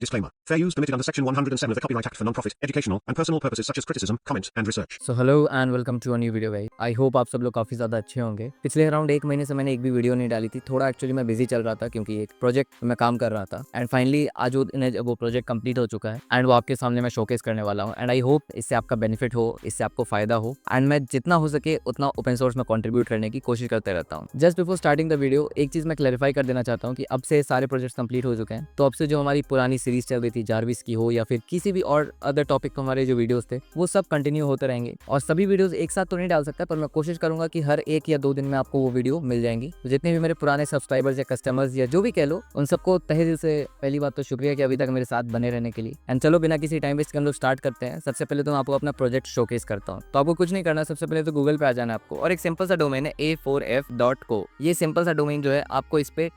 Disclaimer. Fair use permitted under Section 107 of the Copyright Act for non-profit, educational and personal purposes such as criticism, comment and research. So hello and welcome to a new video भाई। I hope आप सब लोग काफ़ी ज़्यादा अच्छे होंगे। पिछले around 1 महीने से मैंने एक भी वीडियो नहीं डाली थी। थोड़ा एक्चुअली मैं बिजी चल रहा था क्योंकि एक प्रोजेक्ट में काम कर रहा था एंड फाइनली आज वो प्रोजेक्ट कंप्लीट हो चुका है एंड वो आपके सामने मैं शोकेस करने वाला हूँ एंड आई होप इससे आपका बेनिफिट हो, इससे आपको फायदा हो एंड मैं जितना हो सके उतना ओपन सोर्स में कॉन्ट्रीब्यूट करने की कोशिश करते रहता हूँ। Just before starting the video एक चीज़ मैं क्लैरिफाई कर देना चाहता हूँ कि अब से सारे प्रोजेक्ट्स कंप्लीट हो चुके हैं, तो अब से जो हमारी पुरानी सीरीज चल रही थी जारविस की हो या फिर किसी भी और अदर टॉपिक पर हमारे जो वीडियोस थे वो सब कंटिन्यू होते रहेंगे और सभी वीडियोस एक साथ तो नहीं डाल सकता, पर मैं कोशिश करूंगा कि हर 1 या 2 दिन में आपको वो वीडियो मिल जाएंगी। तो जितने भी मेरे पुराने सब्सक्राइबर्स या कस्टमर्स या जो भी कह लो, उन सबको तहे दिल से पहली बात तो शुक्रिया कि अभी तक मेरे साथ बने रहने के लिए। एंड चलो बिना किसी टाइम वेस्ट के हम लोग स्टार्ट करते हैं। सबसे पहले तो मैं आपको अपना प्रोजेक्ट शोकेस करता हूँ। तो आपको कुछ नहीं करना, सबसे पहले तो गूगल पे आ जाना है आपको और एक सिंपल सा डोमेन है a4f.co। ये सिंपल सा डोमेन जो है आपको इस पे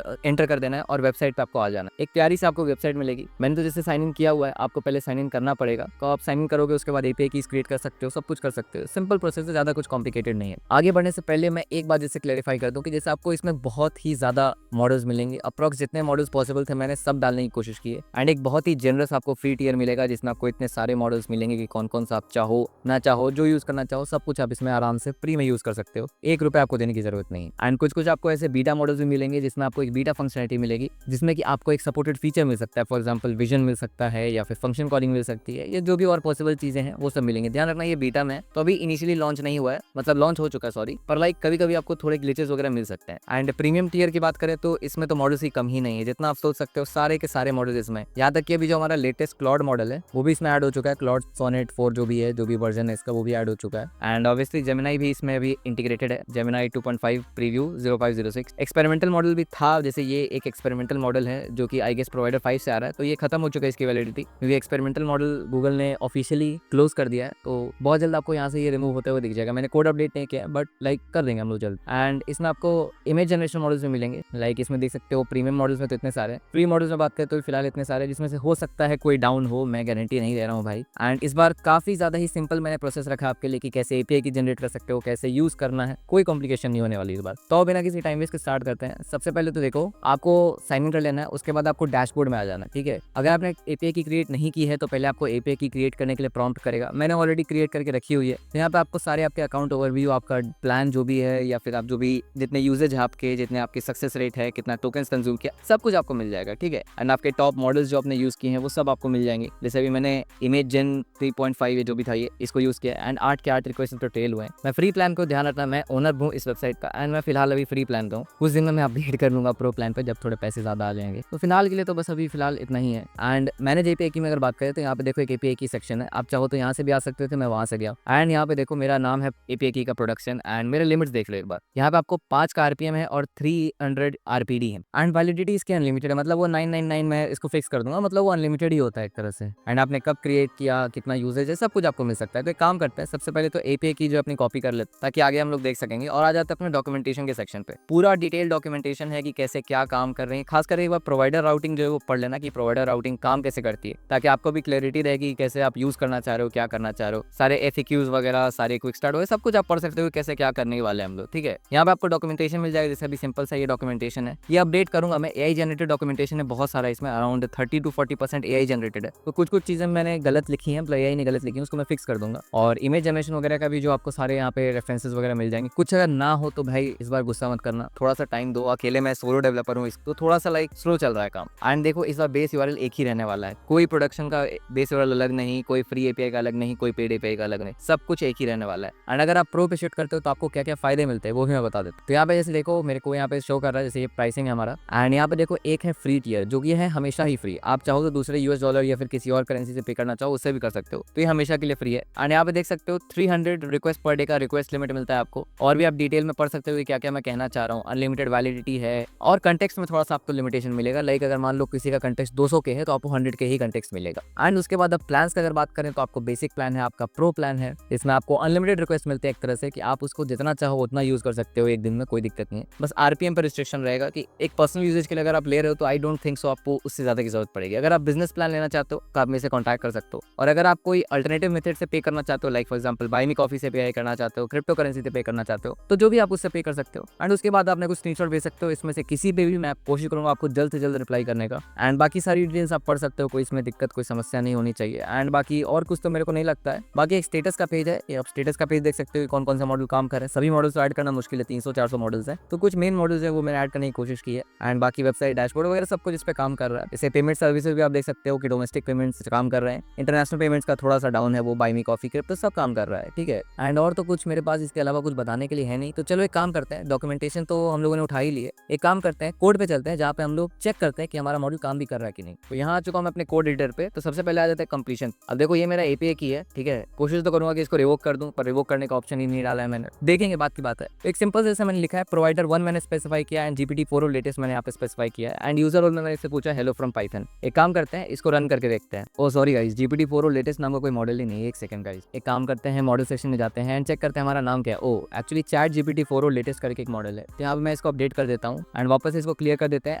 एंटर कर देना है और वेबसाइट पे आपको आ जाना है। एक प्यारी सी आपको वेबसाइट मिलेगी। मैंने तो जैसे साइन इन किया हुआ है, आपको पहले साइन इन करना पड़ेगा। तो आप साइन इन करोगे, उसके बाद एपीआई कीज क्रिएट कर सकते हो, सब कुछ कर सकते हो। सिंपल प्रोसेस है, ज्यादा कुछ कॉम्प्लिकेटेड नहीं है। आगे बढ़ने से पहले मैं एक बात जैसे क्लैरिफाई कर दूं कि जैसे आपको इसमें बहुत ही ज्यादा मॉडल्स मिलेंगे। अप्रॉक्स जितने मॉडल्स पॉसिबल थे मैंने सब डालने की कोशिश की है एंड एक बहुत ही जनरस आपको फ्री टियर मिलेगा जिसमें आपको इतने सारे मॉडल्स मिलेंगे कि कौन कौन सा आप चाहो ना चाहो, जो यूज करना चाहो सब कुछ आप इसमें आराम से फ्री में यूज कर सकते हो। 1 रुपए आपको देने की जरूरत नहीं। एंड कुछ आपको ऐसे बीटा मॉडल्स भी मिलेंगे जिसमें आपको एक बीटा फंक्शनलिटी मिलेगी जिसमें कि आपको एक सपोर्टेड फीचर मिल सकता है। फॉर एग्जाम्पल विजन मिल सकता है या फिर फंक्शन कॉलिंग मिल सकती है, या जो भी और पॉसिबल चीजें हैं वो सब मिलेंगे। ध्यान रखना ये बीटा में तो अभी इनिशियली लॉन्च नहीं हुआ है, मतलब लॉन्च हो चुका है सॉरी, पर लाइक कभी कभी आपको थोड़े ग्लिचेस वगैरह मिल सकते हैं। एंड प्रीमियम टियर की बात करें तो इसमें तो मॉडल्स की कम ही नहीं है, जितना आप सोच सकते हो सारे के सारे मॉडल्स इसमें। यहाँ तक कि अभी जो हमारा लेटेस्ट क्लॉड मॉडल है वो भी इसमें ऐड हो चुका है। क्लॉड सोनेट 4 जो भी है, जो भी वर्जन है इसका, वो भी ऐड हो चुका है। एंड ऑब्वियसली जेमिनाई भी इसमें अभी इंटीग्रेटेड है। जेमिनाई 2.5 प्रीव्यू 0506 एक्सपेरिमेंटल मॉडल भी था। जैसे ये एक एक्सपेरिमेंटल मॉडल है जो कि आई गेस प्रोवाइडर 5 से आ रहा है, तो ये खत्म हो चुका है इसकी वैलिडिटी, क्योंकि एक्सपेरिमेंटल मॉडल गूगल ने ऑफिशियली क्लोज कर दिया है। तो बहुत जल्द आपको यहाँ से ये रिमूव होते हुए दिख जाएगा। मैंने कोड अपडेट नहीं किया बट लाइक कर देंगे हम लोग जल्द। एंड इसमें आपको इमेज जनरेशन मॉडल्स भी मिलेंगे। लाइक इसमें देख सकते हो प्रीमियम मॉडल्स में तो इतने सारे, फ्री मॉडल्स में बात करें तो फिलहाल इतने सारे, जिसमें से हो सकता है कोई डाउन हो, मैं गारंटी नहीं दे रहा हूँ भाई। एंड इस बार काफी ज्यादा ही सिंपल मैंने प्रोसेस रखा आपके लिए कि कैसे एपीआई की जनरेट कर सकते हो, कैसे यूज करना है, कोई कॉम्प्लिकेशन नहीं होने वाली इस बार। तो बिना किसी टाइम वेस्ट के स्टार्ट करते हैं। सबसे पहले तो देखो आपको साइन इन कर लेना है, उसके बाद आपको डैशबोर्ड में आ जाना है। ठीक है, अगर आपने एपीआई की क्रिएट नहीं की है तो पहले आपको एपीआई की क्रिएट करने के लिए प्रॉम्प्ट करेगा। मैंने ऑलरेडी क्रिएट करके रखी हुई है। तो यहाँ पे आपको सारे आपके अकाउंट ओवरव्यू, आपका प्लान जो भी है या फिर आप जो भी जितने यूजेज है आपके, जितने आपकी सक्सेस रेट है, कितना टोकन्स कंज्यूम किया, सब कुछ आपको मिल जाएगा। ठीक है, एंड आपके टॉप मॉडल्स जो आपने यूज किए हैं वो सब आपको मिल जाएंगे। जैसे अभी मैंने इमेज जेन 3.5 जो भी था ये, इसको यूज किया एंड 8 के 8 रिक्वेस्ट तो टेल हुए हैं। मैं फ्री प्लान को ध्यान रखना, मैं ओनर हूँ इस वेबसाइट का एंड मैं फिलहाल अभी फ्री प्लान दूँ। कुछ दिन में मैं अपडेट कर लूंगा प्रो प्लान पर जब थोड़े पैसे ज्यादा आ जाएंगे। तो फिलहाल के लिए तो बस अभी फिलहाल इतना ही है। एंड मैंने एपीआई की में अगर बात करें तो यहाँ पे देखो एक एपीआई की सेक्शन है। आप चाहो तो यहाँ से भी आ सकते थे, मैं वहां से गया। एंड यहाँ पे देखो मेरा नाम है एपीआई की का प्रोडक्शन एंड मेरे लिमिट्स देख लो एक बार। यहाँ पे आपको 5 का आरपीएम है और 300 आरपीडी है एंड वैलिडिटी इसकी अनलिमिटेड है। मतलब वो 999 मैं इसको फिक्स कर दूंगा, मतलब वो अनलिमिटेड ही होता है एक तरह से। एंड आपने कब क्रिएट किया, कितना यूजेज है, सब कुछ आपको मिल सकता है। तो एक काम करते हैं, सबसे पहले तो एपीआई की जो अपनी कॉपी कर लेते ताकि आगे हम लोग देख सकेंगे। और आ जाते हैं अपने डॉक्यूमेंटेशन के सेक्शन पे। पूरा डिटेल डॉक्यूमेंटेशन है कि कैसे क्या काम कर रहे हैं। खासकर एक बार प्रोवाइडर राउटिंग जो है वो पढ़ लेना कि प्रोवाइडर राउटिंग काम कैसे करती है, ताकि आपको भी क्लैरिटी रहेगी कैसे आप यूज करना चाह रहे हो, क्या करना चाह रहे हो। सारे एफएक्यूज वगैरह, सारे क्विक स्टार्ट सब कुछ आप पढ़ सकते हो कैसे क्या करने वाले हम लोग। ठीक है, यहाँ पे आपको डॉक्यूमेंटेशन मिल जाएगा। जैसे अभी सिंपल सा ये डॉक्यूमेंटेशन है, ये अपडेट करूंगा मैं। एआई जनरेटेड डॉक्यूमेंटेशन है बहुत सारा, इसमें अराउंड 30 to 40% एआई जनरेटेड है। तो कुछ चीजें मैंने गलत लिखी हैं, मतलब एआई ने गलत लिखी है, उसको मैं फिक्स कर दूंगा। और इमेज जनरेशन वगैरह का भी जो आपको सारे यहाँ पे रेफरेंसेस वगैरह मिल जाएंगे। कुछ अगर ना हो तो भाई इस बार गुस्सा मत करना, थोड़ा सा टाइम दो। अकेले मैं सोलो डेवलपर हूँ, तो थोड़ा सा लाइक स्लो चल रहा है काम। एंड देखो इस बार बेस यूआरएल एक ही रहने वाला है, कोई प्रोडक्शन का बेस यूआरएल अलग नहीं, कोई फ्री एपीआई का अलग नहीं, कोई पेड एपीआई का अलग नहीं, सब कुछ एक ही रहने वाला है। एंड अगर आप प्रो पे शिफ्ट करते हो तो आपको क्या क्या फायदे मिलते हैं वो भी मैं बता देता हूँ। तो यहाँ पे जैसे देखो मेरे को यहाँ पे शो कर रहा है, जैसे ये प्राइसिंग है हमारा। एंड यहाँ पे देखो एक है फ्री टियर जो कि है हमेशा ही फ्री। आप चाहो तो दूसरे यूएस डॉलर या फिर किसी और करेंसी से पे करना चाहो उससे भी कर सकते हो, तो ये हमेशा के लिए फ्री है। एंड यहाँ पे देख सकते हो 300 रिक्वेस्ट पर डे का रिक्वेस्ट लिमिट मिलता है आपको। और भी आप डिटेल में पढ़ सकते हो क्या क्या मैं कहना चाह रहा हूँ। अनलिमिटेड वैलिडिटी है और कंटेक्स्ट में थोड़ा सा आपको लिमिटेशन मिलेगा। लाइक अगर मान लो किसी का कंटेक्स्ट 200 के है तो आपको 100 के ही कंटेक्स्ट मिलेगा। एंड उसके बाद अब प्लान्स की अगर बात करें तो आपको बेसिक प्लान है, आपका प्रो प्लान है। इसमें आपको अनलिमिटेड रिक्वेस्ट मिलते हैं एक तरह से कि आप उसको जितना चाहो उतना यूज कर सकते हो एक दिन में, कोई दिक्कत नहीं है। बस आरपीएम पर रिस्ट्रिक्शन रहेगा कि एक पर्सनल यूजेज के लिए अगर आप ले रहे हो तो आई डोंट थिंक सो आपको उससे ज्यादा की जरूरत पड़ेगी। अगर आप बिजनेस प्लान लेना चाहते हो तो आप मेरे से कॉन्टैक्ट कर सकते हो। और अगर आप कोई अल्टरनेटिव मेथड से पे करना चाहते हो, like for example buy me coffee से पे करना चाहते हो, क्रिप्टो करेंसी से पे करना चाहते हो, तो जो भी आप उससे पे कर सकते हो। एंड उसके बाद आपने कुछ स्क्रीनशॉट भेज सकते हो, इसमें से किसी पे भी मैं कोशिश करूंगा आपको जल्द से जल्द रिप्लाई करने का। एंड बाकी सारी डिटेल्स डिटेल्स आप पढ़ सकते हो, कोई इसमें दिक्कत कोई समस्या नहीं होनी चाहिए। एंड बाकी और कुछ तो मेरे को नहीं लगता है। बाकी एक स्टेटस का पेज है, ये आप स्टेटस का पेज देख सकते हो कौन कौन सा मॉडल काम कर रहे हैं। सभी मॉडल्स ऐड करना मुश्किल है, 300-400 मॉडल्स है, तो कुछ मेन मॉडल्स है वो मैंने ऐड करने की कोशिश की है। एंड बाकी वेबसाइट डैशबोर्ड वगैरह सब कुछ इस पे काम कर रहा है। जैसे पेमेंट सर्विसेज भी आप देख सकते हो कि डोमेस्टिक पेमेंट्स काम कर रहे हैं, इंटरनेशनल पेमेंट्स का थोड़ा सा डाउन है, वो बाय मी कॉफी क्रिप्टो सब काम कर रहा है, ठीक है। एंड और तो कुछ मेरे पास इसके अलावा कुछ बताने के लिए है नहीं। तो चलो एक काम करते हैं, डॉक्यूमेंटेशन तो हम लोगों ने उठा ही लिए, एक काम करते हैं कोड पे चलते हैं जहाँ पे हम लोग चेक करते हैं कि हमारा मॉडल काम भी कर रहा है कि नहीं। तो यहाँ आ चुका हूँ मैं अपने कोड एडिटर पे। तो सबसे पहले आ जाता है कंप्लीशन। अब देखो ये मेरा एपीआई की है, ठीक है। कोशिश तो करूंगा कि इसको रिवोक कर दूं, पर रिवोक करने का ऑप्शन ही नहीं डाला है मैंने, देखेंगे बात की बात है। एक सिंपल जैसे मैंने लिखा है प्रोवाइडर 1 मैंने स्पेसिफाई किया एंड GPT-4o लेटेस्ट मैंने यहाँ पे स्पेसिफाई किया है। एंड यूजर रोल में मैंने इससे पूछा हेलो फ्रॉम पाइथन। एक काम करते हैं इसको रन करके देखते हैं। ओ सॉरी गाइस, GPT-4o लेटेस्ट नाम का कोई मॉडल ही नहीं है। एक सेकंड गाइस, एक काम करते हैं मॉडल सेक्शन में जाते हैं एंड चेक करते हैं हमारा नाम क्या है। ओ एक्चुअली चैट GPT-4o लेटेस्ट करके एक मॉडल है, तो यहाँ पे मैं इसको अपडेट कर देता हूँ एंड वापस इसको क्लियर कर देते हैं।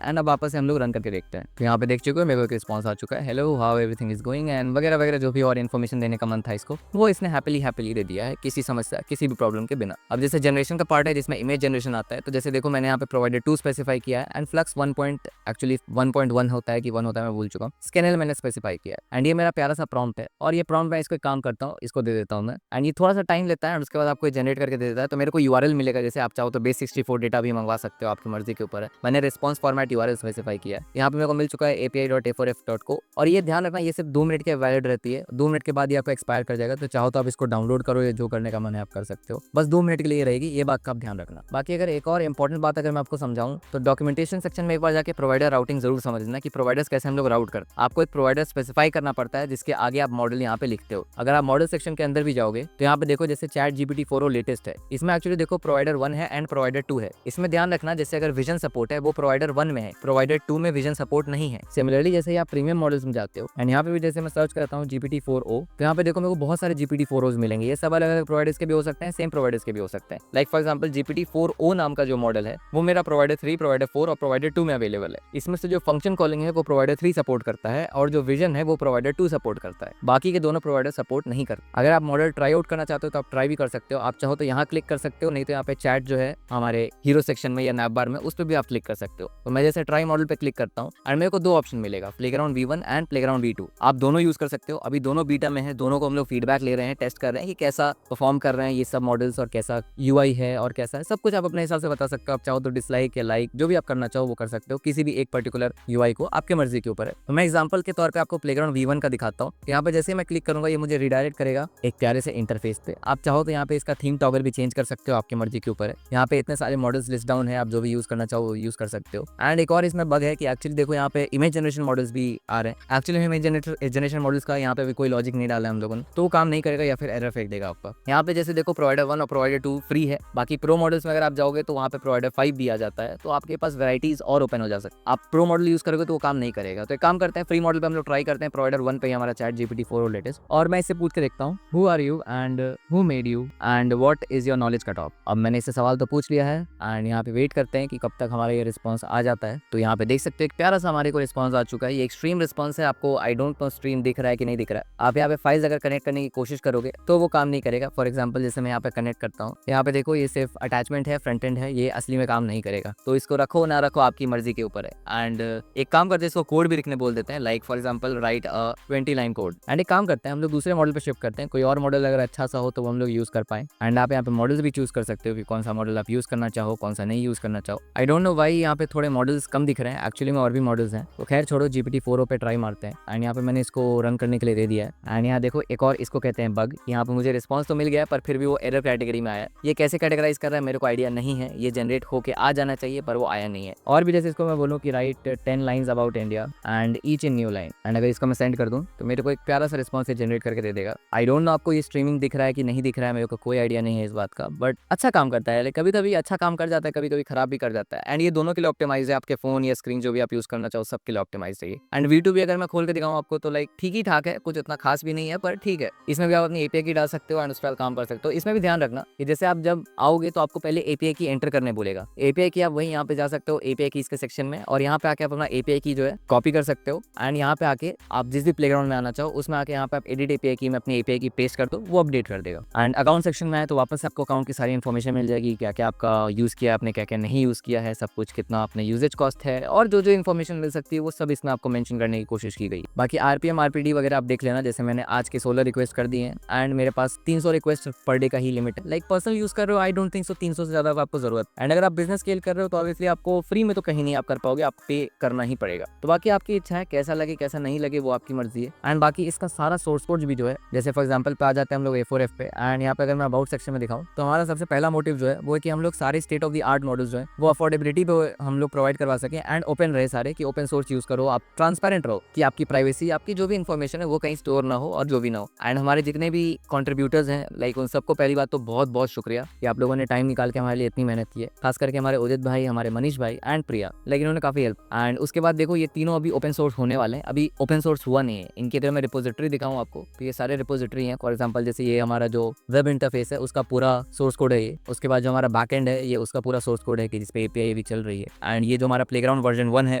एंड अब वापस हम लोग रन करके देखते हैं। तो यहाँ पे देख चुके हो मेरे को एक रिस्पॉन्स आ चुका है, hello how everything is going and वगैरह वगैरह, जो भी और इन्फॉर्मेशन देने का मन था इसको वो इसने हैप्पीली दे दिया है, किसी समस्या किसी भी प्रॉब्लम के बिना। अब जैसे जनरेशन का पार्ट है जिसमें इमेज जनरेशन आता है, तो जैसे देखो मैंने यहाँ पे प्रोवाइडर 2 स्पेसिफाई किया है एंड फ्लक्स 1.1 होता है कि 1 होता है मैं भूल चुका हूँ, स्कैनल मैंने स्पेसिफाई किया है। एंड ये मेरा प्यारा सा प्रॉम्प्ट है और ये प्रॉम्प्ट मैं इसको काम करता हूँ, इसको दे देता हूँ मैं। एंड ये थोड़ा सा टाइम लेता है और उसके बाद आपको जनरेट करके दे देता है। तो मेरे को URL मिलेगा, जैसे आप चाहो तो base64 डेटा भी मंगवा सकते हो, आपकी मर्जी के ऊपर है। मैंने रिस्पॉन्स फॉर्मेट URL स्पेसिफाई किया है, यहाँ पे मेरे को मिल चुका है api.a4f.co। और ये ध्यान रखना ये सिर्फ 2 मिनट के वैलिड रहती है, 2 मिनट के बाद ये आपको एक्सपायर कर जाएगा। तो चाहो तो आप इसको डाउनलोड करो या जो करने का मन है आप कर सकते हो, बस 2 मिनट के लिए रहेगी, ये बात का आप ध्यान रखना। बाकी अगर एक और इंपॉर्टेंट बात अगर मैं आपको समझाऊं तो डॉक्यूमेंटेशन सेक्शन में एक बार जाके प्रोवाइडर राउटिंग जरूर समझना कि प्रोवाइडर्स कैसे हम लोग राउट करते हैं। आपको एक प्रोवाइडर स्पेसिफाई करना पड़ता है जिसके आगे आप मॉडल यहाँ पे लिखते हो। अगर आप मॉडल सेक्शन के अंदर भी जाओगे तो यहाँ पे देखो जैसे चैट GPT-4o लेटेस्ट है, इसमें एक्चुअली देखो प्रोवाइडर 1 है एंड प्रोवाइडर 2 है। इसमें ध्यान रखना जैसे अगर विजन सपोर्ट है वो प्रोवाइडर 1 में है, प्रोवाइडर 2 में विजन सपोर्ट नहीं है। सिमिलरली जैसे आप प्रीमियम मॉडल्स में जाते हो एंड यहाँ पे भी जैसे मैं सर्च करता हूँ GPT-4o, तो यहाँ पे देखो मेरे को बहुत सारे GPT-4os मिलेंगे। ये सब अलग अलग प्रोवाइडर्स के भी हो सकते हैं, सेम प्रोवाइडर्स के भी हो सकते हैं। लाइक फॉर एग्जांपल GPT-4o नाम का जो मॉडल है वो मेरा प्रोवाइडर 3, प्रोवाइडर 4 और प्रोवाइडर 2 में अवेलेबल है। इसमें से जो फंक्शन कॉलिंग है वो प्रोवाइडर 3 सपोर्ट करता है और जो विजन है वो प्रोवाइडर 2 सपोर्ट करता है, बाकी के दोनों प्रोवाइडर सपोर्ट नहीं करते। अगर आप मॉडल ट्राई आउट करना चाहते हो तो आप ट्राई भी कर सकते हो, आप चाहो तो यहाँ क्लिक कर सकते हो, नहीं तो यहाँ पे चैट जो है हमारे हीरो सेक्शन में या नैप बार में उस पर भी आप क्लिक कर सकते हो। तो मैं जैसे ट्राई मॉडल पे क्लिक करता हूँ और मेरे को 2 ऑप्शन मिलेगा, playground V1 and playground V2। आप दोनों यूज कर सकते हो। अभी दोनों बीटा में है, दोनों को हम लोग फीडबैक ले रहे हैं, टेस्ट कर रहे हैं कि कैसा परफॉर्म कर रहे हैं ये सब मॉडल्स और कैसा UI है और कैसा है, सब कुछ आप अपने हिसाब से बता सकते हो। आप चाहो तो डिसलाइक या लाइक जो भी आप करना चाहो वो कर सकते हो, किसी भी एक पर्टिकुलर UI को, आपके मर्जी के ऊपर है। तो मैं एग्जांपल के तौर पे आपको प्लेग्राउंड V1 का दिखाता हूँ। यहाँ पे जैसे मैं क्लिक करूंगा ये मुझे रिडायरेक्ट करेगा एक प्यारे से इंटरफेस पे। आप चाहो तो यहाँ पे इसका थीम टॉगल भी चेंज कर सकते हो, आपकी मर्जी के ऊपर है। यहाँ पे इतने सारे मॉडल्स लिस्ट डाउन है, आप जो भी यूज करना चाहो वो यूज कर सकते हो। एंड एक और इसमें बग है कि एक्चुअली देखो यहाँ पे इमेज जनरेशन मॉडल्स भी आ रहे हैं। एक्चुअली इमेज जनरेशन मॉडल्स का यहाँ पे भी कोई लॉजिक नहीं डाला है हम लोगों ने, तो वो काम नहीं करेगा या फिर एरर फेंक देगा आपका। यहाँ पे जैसे देखो प्रोवाइडर 1 और प्रोवाइडर 2 फ्री है, बाकी प्रो मॉडल्स में अगर आप जाओगे तो वहाँ पे प्रोवाइडर 5 भी आ जाता है, तो आपके पास वैराइटीज और ओपन हो जा सकती है। आप प्रो मॉडल यूज करोगे तो वो काम नहीं करेगा। तो एक काम करते हैं फ्री मॉडल पे हम लोग ट्राई करते हैं। प्रोवाइडर 1 पे हमारा चैट GPT-4o लेटेस्ट, और मैं इससे पूछ के देखता हूँ who are you and who made you and what is your knowledge cut off. अब मैंने इससे सवाल तो पूछ लिया है एंड यहाँ पे वेट करते हैं कि कब तक हमारा ये रिस्पॉन्स आ जाता है। तो यहाँ पे देख सकते हो एक प्यारा सा हमारे को रिस्पॉन्स आ चुका है। ये एक्सट्रीम रिस्पॉन्स है, आपको आई डोंट नो स्ट्रीम दिख रहा है कि नहीं दिख रहा है। आप यहाँ पे फाइल्स अगर कनेक्ट करने की कोशिश करोगे तो वो काम नहीं करेगा। फॉर एग्जाम्पल जैसे मैं यहाँ पे कनेक्ट करता हूँ, यहाँ पे देखो ये सिर्फ अटैचमेंट है, फ्रंट एंड है, ये असली में काम नहीं करेगा। तो इसको रखो ना रखो आपकी मर्जी के ऊपर है। एंड एक काम करते हैं इसको कोड भी लिखने बोल देते हैं, like for example right 20 line code. And एक काम करते हैं हम लोग दूसरे मॉडल पे शिफ्ट करते हैं, कोई और मॉडल अगर अच्छा सा हो तो वो हम लोग यूज कर पाए। एंड आप यहाँ पे मॉडल्स भी चूज कर सकते हो कि कौन सा मॉडल आप यूज करना चाहो, कौन सा नहीं यूज करना चाहो। आई डोंट नो व्हाई यहाँ पे थोड़े मॉडल्स कम दिख रहे हैं, एक्चुअली में और भी मॉडल्स हैं। तो खैर छोड़ो, GPT-4o पे ट्राई मारते हैं। एंड यहाँ पे मैंने इसको रन करने के लिए दे दिया है। एंड यहाँ देखो एक और इसको कहते हैं बग। यहाँ पे मुझे रिस्पॉन्स तो मिल गया है पर फिर भी वो एरर कैटेगरी में आया है। ये कैसे कैटेगराइज कर रहा है मेरे को आइडिया नहीं है, ये जनरेट होके आ जाना चाहिए पर वो आया नहीं है। और भी जैसे इसको मैं बोलूँ कि right 10 lines about India and each in new line, and अगर इसको मैं सेंड कर दूँ तो मेरे को एक प्यारा सा रिस्पॉन्स जनरेट करके दे देगा। आई डोंट नो आपको ये स्ट्रीमिंग दिख रहा है कि नहीं दिख रहा है, मेरे को कोई आइडिया नहीं है इस बात का, बट अच्छा काम करता है। कभी कभी अच्छा काम कर जाता है, कभी कभी खराब भी कर जाता है। एंड ये दोनों के लिए ऑप्टिमाइज है, आपके फोन या स्क्रीन जो भी आप यूज करना चाहो सबके लिए ऑप्टिमाइज है। एंड V2 भी अगर मैं खोल के दिखाऊँ आपको तो लाइक ठीक ही ठाक है, कुछ इतना खास भी नहीं है पर ठीक है। इसमें भी आप अपनी API की डाल सकते हो एंड उस पर काम कर सकते हो। इसमें भी ध्यान रखना कि जैसे आप जब आओगे तो आपको पहले API की एंटर करने बोलेगा। API की आप वहीं यहाँ पे जा सकते हो API की इसके सेक्शन में, और यहाँ पे आके आप अपना API की जो है कॉपी कर सकते हो। एंड यहाँ पे आके आप जिस भी प्लेग्राउंड में आना चाहो उसमें आके यहाँ पे आप एडिट API की में अपनी API की पेस्ट कर दो, वो अपडेट कर देगा। एंड अकाउंट सेक्शन में आए तो वापस आपको अकाउंट की सारी इन्फॉर्मेशन मिल जाएगी, क्या क्या आपका यूज किया, आपने क्या क्या नहीं यूज किया है, सब कुछ, कितना आपने यूजेज कॉस्ट है, और जो जो इन्फॉर्मेशन मिल सकती है वो सब इसमें आपको मेंशन करने की कोशिश की गई। बाकी आरपीएम आरपीडी वगैरह आप देख लेना, जैसे मैंने आज के 16 रिक्वेस्ट कर दिए हैं एंड मेरे पास 300 रिक्वेस्ट पर डे का ही लिमिट है। लाइक पर्सनल यूज कर रहे हो, आई डोंट थिंक सो 300 से ज्यादा आपको जरूरत। एंड अगर आप बिजनेस स्केल कर रहे हो तो ऑब्वियसली आपको फ्री में तो कहीं नहीं आप कर पाओगे, आप पे करना ही पड़ेगा। तो बाकी आपकी इच्छा है, कैसा लगे कैसा नहीं लगे वो आपकी मर्जी है। एंड बाकी इसका सारा सोर्स कोड भी जो है, जैसे फॉर एग्जांपल पे आ जाते हैं हम लोग A4F पे, एंड यहाँ पे अगर मैं अबाउट सेक्शन में दिखाऊं तो हमारा सबसे पहला मोटिव जो है वो है कि हम लोग सारे state of the art models जो है वो अफोर्डेबिलिटी पे हम लोग प्रोवाइड करवा सकें एंड ओपन रहे सारे, कि ओपन सोर्स यूज करो, आप ट्रांसपेरेंट रहो, कि आपकी प्राइवेसी, आपकी जो भी इन्फॉर्मेशन है वो कहीं स्टोर ना हो और जो भी ना हो। एंड हमारे जितने भी कंट्रीब्यूटर्स हैं लाइक उन सबको पहली बात तो बहुत बहुत शुक्रिया कि आप लोगों ने टाइम निकाल के हमारे लिए इतनी मेहनत की है, खास करके हमारे उदित भाई, हमारे मनीष भाई एंड प्रिया, लेकिन उन्होंने काफी हेल्प। एंड उसके बाद देखो ये तीनों अभी ओपन सोर्स होने वाले हैं, अभी ओपन सोर्स हुआ नहीं है। इनकी अगर मैं रिपोजिटरी दिखाऊं आपको तो ये सारे रिपोजिटरी हैं। फॉर एग्जांपल जैसे ये हमारा जो वेब इंटरफेस है उसका पूरा सोर्स कोड है ये, उसके बाद जो हमारा बैकएंड है ये उसका पूरा सोर्स कोड है कि जिसपे एपीआई भी चल रही है। एंड ये जो हमारा प्लेग्राउंड वर्जन 1 है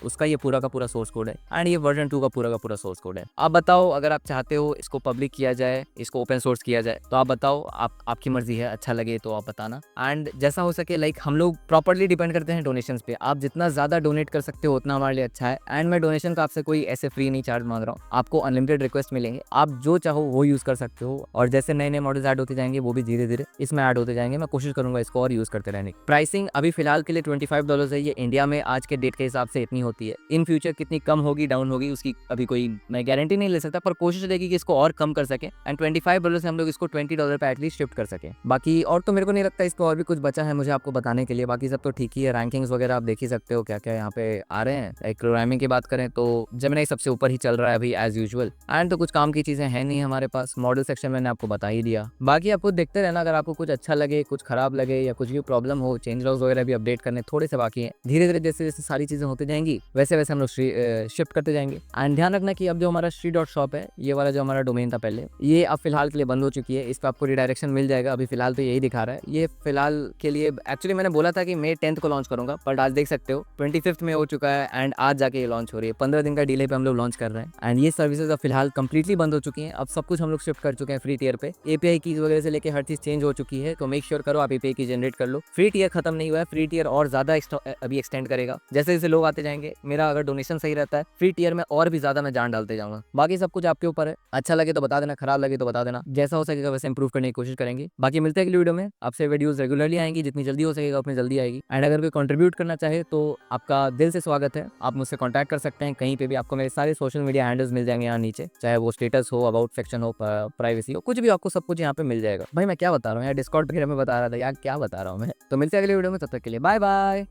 उसका ये पूरा का पूरा सोर्स कोड है एंड ये वर्जन 2 का पूरा सोर्स कोड है। आप बताओ अगर आप चाहते हो इसको पब्लिक किया जाए, इसको ओपन सोर्स किया जाए तो आप बताओ, आपकी मर्जी है, अच्छा लगे तो आप बताना। एंड जैसा हो सके लाइक हम लोग प्रॉपर्ली डिपेंड करते हैं डोनेशंस पे, आप जितना ज्यादा डोनेट कर सकते हो उतना हमारे लिए अच्छा है। एंड मैं डोनेशन का आपसे कोई ऐसे फ्री नहीं चार्ज मांग रहा हूँ, आपको अनलिमिटेड रिक्वेस्ट मिलेंगे, आप जो चाहो वो यूज कर सकते हो। और जैसे नए नए मॉडल्स ऐड होते जाएंगे वो भी धीरे धीरे इसमें ऐड होते जाएंगे, मैं कोशिश करूंगा इसको और यूज करते रहने की। प्राइसिंग अभी फिलहाल के लिए $25 है, ये इंडिया में आज के डेट के हिसाब से इतनी होती है। इन फ्यूचर कितनी कम होगी डाउन होगी उसकी अभी कोई मैं गारंटी नहीं ले सकता, पर कोशिश रहेगी कि इसको और कम कर सके एंड $25 से हम लोग इसको $20 पे एटलीस्ट शिफ्ट कर सके। बाकी और तो मेरे को नहीं लगता इसको और भी कुछ बचा है मुझे आपको बताने के लिए, बाकी सब तो ठीक ही है। रैंकिंग्स वगैरह आप देख ही सकते हो क्या क्या यहाँ पे आ रहे हैं। लाइक प्रोग्रामिंग की बात करें तो जेमिनी सबसे ऊपर ही चल रहा है अभी एज यूजुअल। एंड तो कुछ काम की चीजें हैं नहीं हमारे पास, मॉडल सेक्शन मैंने आपको बता ही दिया। बाकी आपको देखते रहना, अगर आपको कुछ अच्छा लगे, कुछ खराब लगे या कुछ भी प्रॉब्लम हो, चेंज लॉग्स वगैरह भी अपडेट करने थोड़े से बाकी हैं। धीरे धीरे जैसे जैसे सारी चीजें होती जाएंगी वैसे वैसे हम लोग शिफ्ट करते जाएंगे। एंड ध्यान रखना कि अब जो हमारा Sri.shop है, ये वाला जो हमारा डोमेन था पहले, ये अब फिलहाल के लिए बंद हो चुकी है। इस पर आपको रिडायरेक्शन मिल जाएगा, अभी फिलहाल तो यही दिखा रहा है। ये फिलहाल के लिए एक्चुअली मैंने बोला था कि May 10 को लॉन्च करूंगा, बट आज देख सकते हो 25 में हो चुका है एंड आज जाके ये लॉन्च हो रही है। 15 दिन का डिले पे हम लोग लॉन्च कर रहे हैं एंड ये सर्विसेज अब फिलहाल कंप्लीटली बंद हो चुकी हैं। अब सब कुछ हम लोग शिफ्ट कर चुके हैं फ्री टियर पे, एपीआई कीज वगैरह से लेके हर चीज चेंज हो चुकी है। तो मेक श्योर करो आप एपीआई की जनरेट कर लो। फ्री टियर खत्म नहीं हुआ है, फ्री टियर और ज्यादा अभी एक्सटेंड करेगा जैसे जैसे लोग आते जाएंगे। मेरा अगर डोनेशन सही रहता है फ्री टियर में और भी ज्यादा मैं जान डालते जाऊंगा। बाकी सब कुछ आपके ऊपर है, अच्छा लगे तो बता देना, खराब लगे तो बता देना, जैसा हो सकेगा वैसे इंप्रूव करने की कोशिश करेंगे। बाकी मिलते हैं अगली वीडियो में, आपसे वीडियोस रेगुलरली आएंगी, जितनी जल्दी हो सकेगा उतनी जल्दी आएगी। एंड अगर कोई कंट्रीब्यूट करना चाहे तो आपका दिल से स्वागत है, आप मुझसे कॉन्टैक्ट कर सकते हैं कहीं पे भी। आपको मेरे सारे सोशल मीडिया हैंडल्स मिल जाएंगे यहाँ नीचे, चाहे वो स्टेटस हो, अबाउट सेक्शन हो, प्राइवेसी हो, कुछ भी आपको सब कुछ यहाँ पे मिल जाएगा। भाई मैं क्या बता रहा हूँ यार, डिस्कॉर्ड वगैरह में बता रहा था यार, क्या बता रहा हूँ मैं। तो मिलते हैं अगली वीडियो में, तब तक के लिए बाय बाय।